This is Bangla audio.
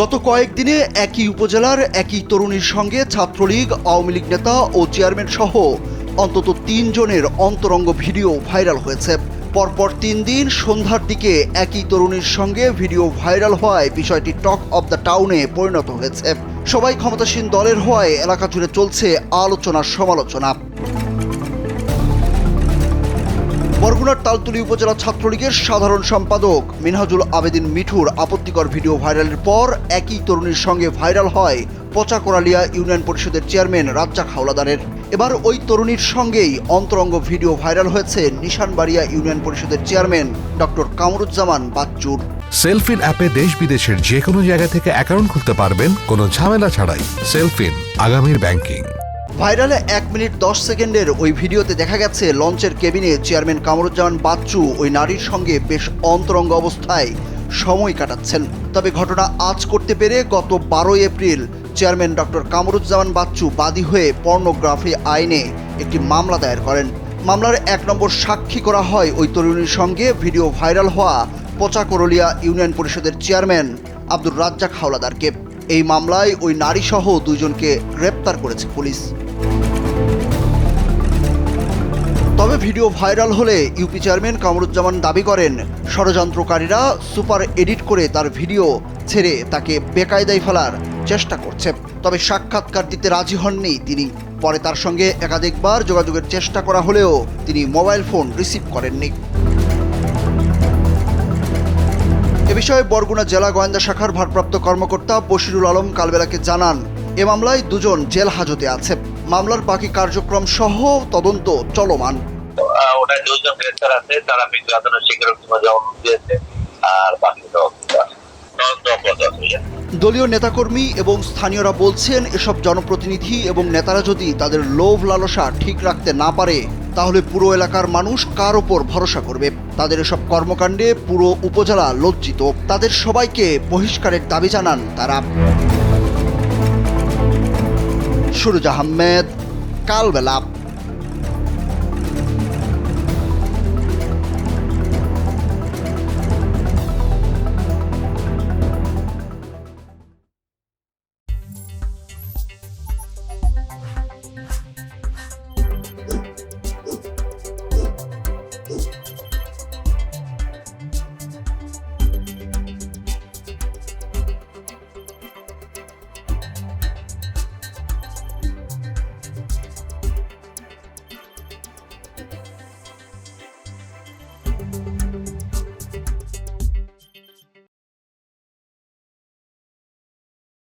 গত কয়েকদিনে একই উপজেলার একই তরুণীর সঙ্গে ছাত্রলীগ, আওয়ামী লীগ নেতা ও চেয়ারম্যান সহ অন্তত ৩ জনের অন্তরঙ্গ ভিডিও ভাইরাল হয়েছে। পরপর ৩ দিন সন্ধ্যার দিকে একই তরুণীর সঙ্গে ভিডিও ভাইরাল হওয়ায় বিষয়টি টক অব দ্য টাউনে পরিণত হয়েছে। সবাই ক্ষমতাসীন দলের হওয়ায় এলাকা জুড়ে চলছে আলোচনা সমালোচনা। বরগুনার তালতলী উপজেলা ছাত্রলীগের সাধারণ সম্পাদক মিনহাজুল আবেদিন মিঠুর আপত্তিকর ভিডিও ভাইরালের পর একই তরুণীর সঙ্গে ভাইরাল হয় পচাকোরালিয়া ইউনিয়ন পরিষদের চেয়ারম্যান রাজ্জাক হাওলাদারের। এবার ওই তরুণীর সঙ্গেই অন্তরঙ্গ ভিডিও ভাইরাল হয়েছে নিশানবাড়িয়া ইউনিয়ন পরিষদের চেয়ারম্যান ডক্টর কামরুজ্জামান বাচ্চুর। সেলফিন অ্যাপে দেশ বিদেশের যে কোনো জায়গা থেকে অ্যাকাউন্ট খুলতে পারবেন কোনো ঝামেলা ছাড়াই। সেলফিন, আগামীর ব্যাংকিং। ভাইরালে 1 মিনিট 10 সেকেন্ডের ওই ভিডিওতে দেখা গেছে লঞ্চের কেবিনে চেয়ারম্যান কামরুজ্জামান বাচ্চু ওই নারীর সঙ্গে বেশ অন্তরঙ্গ অবস্থায় সময় কাটাচ্ছেন। তবে ঘটনা আঁচ করতে পেরে গত 12 April chairman doctor Kamruzzaman Bachchu বাদী হয়ে পর্নোগ্রাফি আইনে একটি মামলা দায়ের করেন। মামলার 1 নম্বর সাক্ষী করা হয় ওই তরুণীর সঙ্গে ভিডিও ভাইরাল হওয়া পচাকোরলিয়া ইউনিয়ন পরিষদের চেয়ারম্যান আব্দুর রাজ্জাক হাওলাদারকে। এই মামলায় ওই নারীসহ 2 জনকে গ্রেপ্তার করেছে পুলিশ। তবে ভিডিও ভাইরাল হলে ইউপি চেয়ারম্যান কামরুজ্জামান দাবি করেন ষড়যন্ত্রকারীরা সুপার এডিট করে তার ভিডিও ছেড়ে তাকে বেকায়দায় ফেলার চেষ্টা করছে। তবে সাক্ষাৎকার দিতে রাজি হননি তিনি। পরে তার সঙ্গে একাধিকবার যোগাযোগের চেষ্টা করা হলেও তিনি মোবাইল ফোন রিসিভ করেননি। এ বিষয়ে বরগুনা জেলা গোয়েন্দা শাখার ভারপ্রাপ্ত কর্মকর্তা বশিরুল আলম কালবেলাকে জানান, এ মামলায় 2 জন জেল হাজতে আছে। মামলার বাকি কার্যক্রম সহ তদন্ত চলমান। ওনার 2 জন গ্রেপ্তার আছে, তারা বিদ্যুৎ আদালত স্বীকারোক্তি জবাব দিয়েছে, আর বাকি দলীয় নেতাকর্মী এবং স্থানীয়রা বলছেন, এসব জনপ্রতিনিধি এবং নেতারা যদি তাদের লোভ লালসা ঠিক রাখতে না পারে তাহলে পুরো এলাকার মানুষ কার ওপর ভরসা করবে। তাদের এসব কর্মকাণ্ডে পুরো উপজেলা লজ্জিত। তাদের সবাইকে বহিষ্কারের দাবি জানান তারা। সুরজ আহমেদ, কালবেলা।